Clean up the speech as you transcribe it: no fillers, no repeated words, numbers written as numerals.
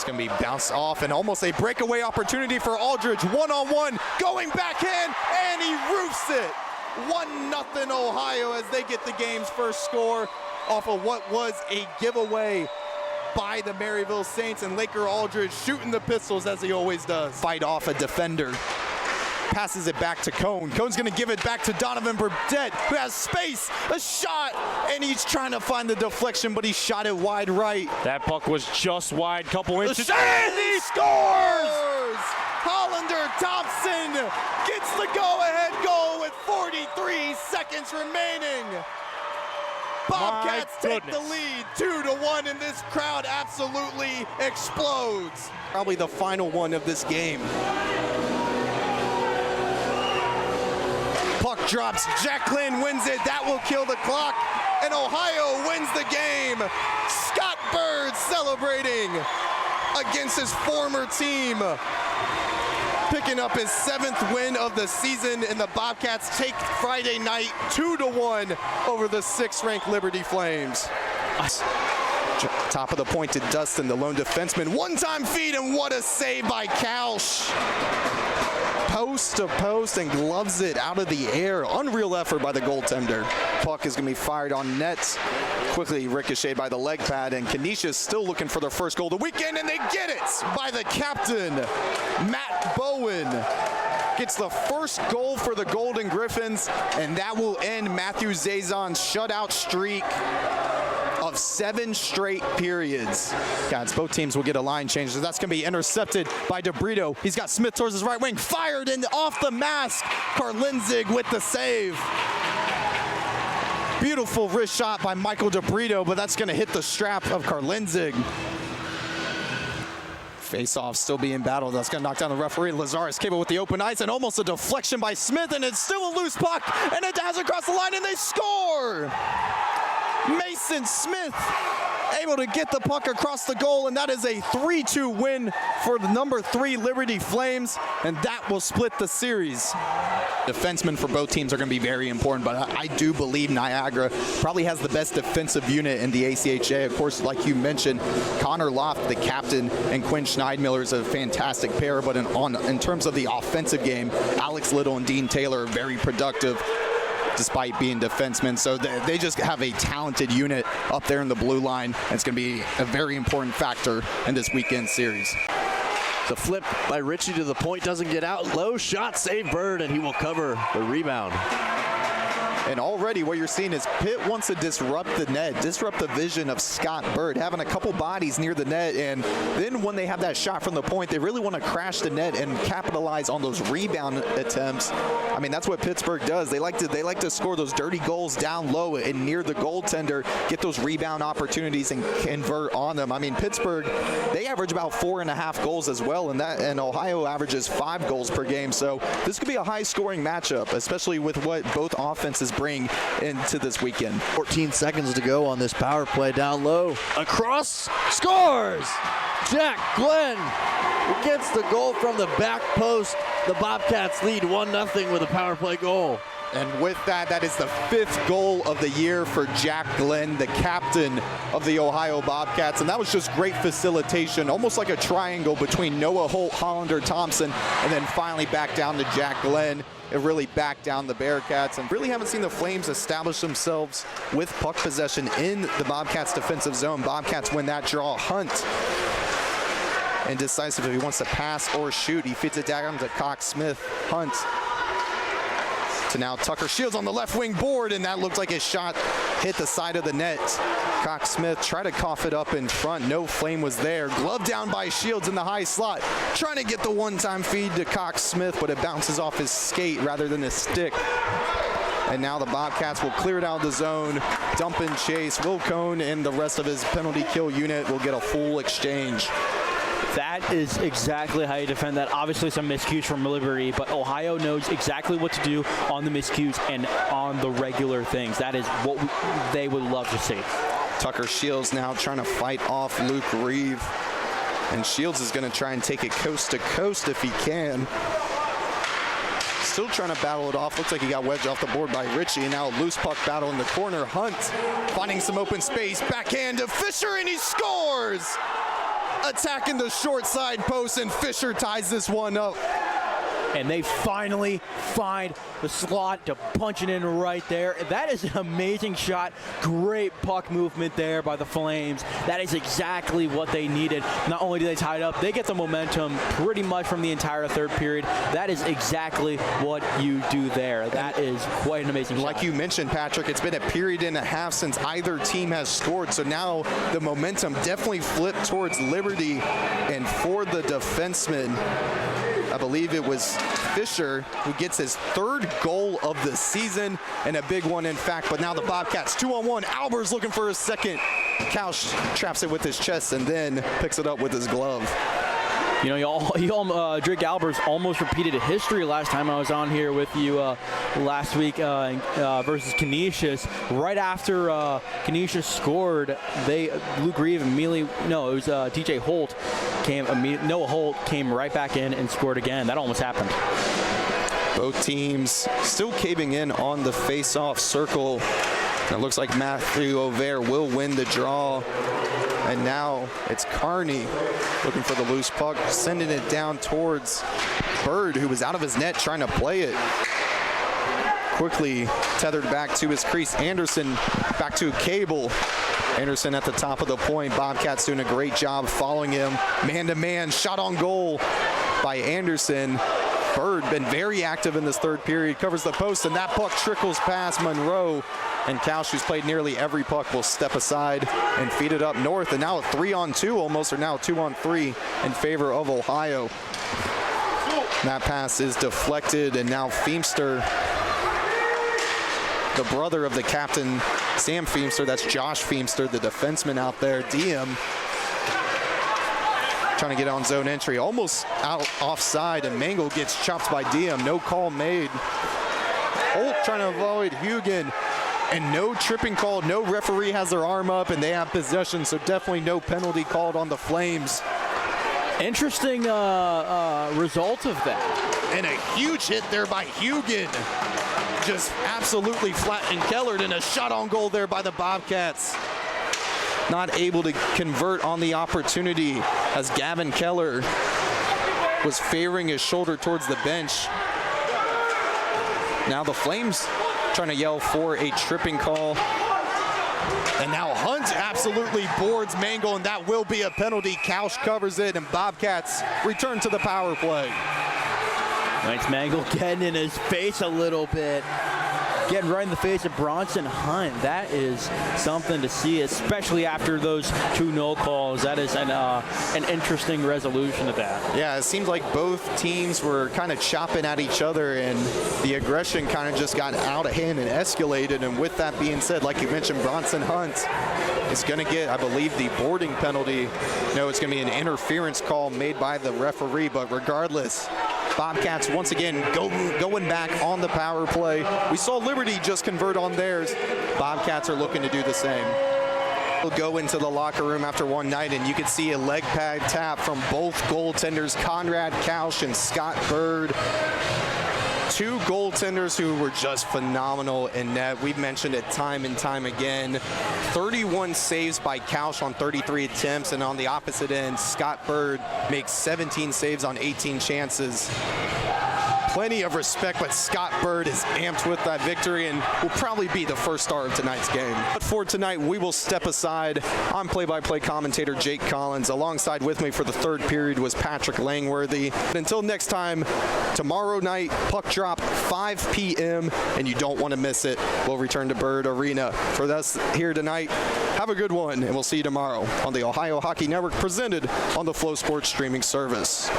going to be bounced off and almost a breakaway opportunity for Aldridge. One-on-one, going backhand, and he roofs it. 1-0 Ohio as they get the game's first score off of what was a giveaway by the Maryville Saints, and Laker Aldridge shooting the pistols as he always does. Fight off a defender. Passes it back to Cone. Cone's going to give it back to Donovan Burdett, who has space, a shot, and he's trying to find the deflection, but he shot it wide right. That puck was just wide, couple inches, and he scores! Hollander Thompson gets the go-ahead goal with 43 seconds remaining. Bobcats take the lead 2-1, and this crowd absolutely explodes. Probably the final one of this game. Puck drops, Jack Glenn wins it, that will kill the clock, and Ohio wins the game. Scott Bird celebrating against his former team, picking up his 7th win of the season, and the Bobcats take Friday night 2-1 over the 6th-ranked Liberty Flames. Top of the point to Dustin, the lone defenseman, one-time feed, and what a save by Kausch. Post to post and gloves it out of the air. Unreal effort by the goaltender. Puck is going to be fired on net. Quickly ricocheted by the leg pad, and Canisius still looking for their first goal of the weekend, and they get it by the captain, Matt Bowen. Gets the first goal for the Golden Griffins, and that will end Matthew Zazon's shutout streak of 7 straight periods. Guys, both teams will get a line change. So that's going to be intercepted by DeBrito. He's got Smith towards his right wing, fired and off the mask. Karlinzig with the save. Beautiful wrist shot by Michael DeBrito, but that's going to hit the strap of Karlinzig. Face-off still being battled. That's going to knock down the referee. Lazarus Cable with the open ice, and almost a deflection by Smith, and it's still a loose puck, and it has across the line, and they score! Mason Smith able to get the puck across the goal, and that is a 3-2 win for the number 3 Liberty Flames, and that will split the series. Defensemen for both teams are going to be very important, but I do believe Niagara probably has the best defensive unit in the ACHA. Of course, like you mentioned, Connor Loft, the captain, and Quinn Schneidmiller is a fantastic pair, but in terms of the offensive game, Alex Little and Dean Taylor are very productive despite being defensemen. So they just have a talented unit up there in the blue line, and it's going to be a very important factor in this weekend series. The flip by Ritchie to the point, doesn't get out. Low shot, save Bird, and he will cover the rebound. And already what you're seeing is Pitt wants to disrupt the net, disrupt the vision of Scott Bird, having a couple bodies near the net, and then when they have that shot from the point, they really want to crash the net and capitalize on those rebound attempts. I mean, that's what Pittsburgh does. They like to score those dirty goals down low and near the goaltender, get those rebound opportunities and convert on them. I mean, Pittsburgh, they average about 4.5 goals as well, and Ohio averages 5 goals per game. So this could be a high-scoring matchup, especially with what both offenses bring into this weekend. 14 seconds to go on this power play down low. Across, scores! Jack Glenn gets the goal from the back post. The Bobcats lead 1-0 with a power play goal. And with that, that is the 5th goal of the year for Jack Glenn, the captain of the Ohio Bobcats. And that was just great facilitation, almost like a triangle between Noah Holt, Hollander, Thompson, and then finally back down to Jack Glenn. It really backed down the Bearcats, and really haven't seen the Flames establish themselves with puck possession in the Bobcats defensive zone. Bobcats win that draw. Hunt, indecisive if he wants to pass or shoot. He feeds it down to Cox Smith. Hunt to now Tucker Shields on the left wing board, and that looked like his shot hit the side of the net. Cox Smith tried to cough it up in front. No Flame was there. Glove down by Shields in the high slot, trying to get the one-time feed to Cox Smith, but it bounces off his skate rather than his stick. And now the Bobcats will clear it out of the zone, dump and chase. Will Cone and the rest of his penalty kill unit will get a full exchange. That is exactly how you defend that. Obviously some miscues from Liberty, but Ohio knows exactly what to do on the miscues and on the regular things. That is what they would love to see. Tucker Shields now trying to fight off Luke Reeve. And Shields is going to try and take it coast to coast if he can. Still trying to battle it off. Looks like he got wedged off the board by Ritchie. And now a loose puck battle in the corner. Hunt finding some open space. Backhand to Fisher, and he scores! attacking the short side post, and Fisher ties this one up. And they finally find the slot to punch it in right there. That is an amazing shot. Great puck movement there by the Flames. That is exactly what they needed. Not only do they tie it up, they get the momentum pretty much from the entire third period. That is exactly what you do there. That is quite an amazing shot. Like you mentioned, Patrick, it's been a period and a half since either team has scored, so now the momentum definitely flipped towards Liberty, and for the defenseman, I believe it was Fisher, who gets his third goal of the season, and a big one, in fact. But now the Bobcats 2-on-1. Albers looking for a second. Couch traps it with his chest and then picks it up with his glove. You know, Drake Albers almost repeated a history last time I was on here with you last week versus Canisius. Right after Canisius scored, Luke Reeve immediately, no, it was TJ Holt Noah Holt came right back in and scored again. That almost happened. Both teams still caving in on the face-off circle. It looks like Matthew Auvert will win the draw. And now it's Carney looking for the loose puck, sending it down towards Bird, who was out of his net trying to play it. Quickly tethered back to his crease. Anderson back to Cable. Anderson at the top of the point. Bobcats doing a great job following him. Man-to-man, shot on goal by Anderson. Bird been very active in this third period, covers the post, and that puck trickles past Monroe. And Couch, who's played nearly every puck, will step aside and feed it up north. And now a 3-on-2 almost, or now 2-on-3 in favor of Ohio. That pass is deflected, and now Feemster, the brother of the captain, Sam Feemster, that's Josh Feemster, the defenseman out there. Diem trying to get on zone entry, almost out offside, and Mangle gets chopped by Diem. No call made. Holt trying to avoid Hugen, and no tripping called. No referee has their arm up, and they have possession, so definitely no penalty called on the Flames. Interesting result of that. And a huge hit there by Hugen. Just absolutely flattened Kellard, and a shot on goal there by the Bobcats. Not able to convert on the opportunity as Gavin Keller was favoring his shoulder towards the bench. Now the Flames trying to yell for a tripping call. And now Hunt absolutely boards Mangle, and that will be a penalty. Couch covers it, and Bobcats return to the power play. Nice Mangle getting in his face a little bit. Getting right in the face of Bronson Hunt. That is something to see, especially after those two no calls. That is an interesting resolution of that. Yeah, it seems like both teams were kind of chopping at each other, and the aggression kind of just got out of hand and escalated. And with that being said, like you mentioned, Bronson Hunt is going to get, I believe, the boarding penalty. No, it's going to be an interference call made by the referee, but regardless, Bobcats once again going back on the power play. We saw Liberty just convert on theirs. Bobcats are looking to do the same. We'll go into the locker room after one night, and you can see a leg pad tap from both goaltenders, Conrad Couch and Scott Bird. Two goaltenders who were just phenomenal in net. We've mentioned it time and time again. 31 saves by Couch on 33 attempts, and on the opposite end, Scott Bird makes 17 saves on 18 chances. Plenty of respect, but Scott Bird is amped with that victory and will probably be the first star of tonight's game. But for tonight, we will step aside. I'm play-by-play commentator Jake Collins. Alongside with me for the third period was Patrick Langworthy. Until next time, tomorrow night, puck drop 5 p.m., and you don't want to miss it. We'll return to Bird Arena. For us here tonight, have a good one, and we'll see you tomorrow on the Ohio Hockey Network, presented on the Flow Sports streaming service.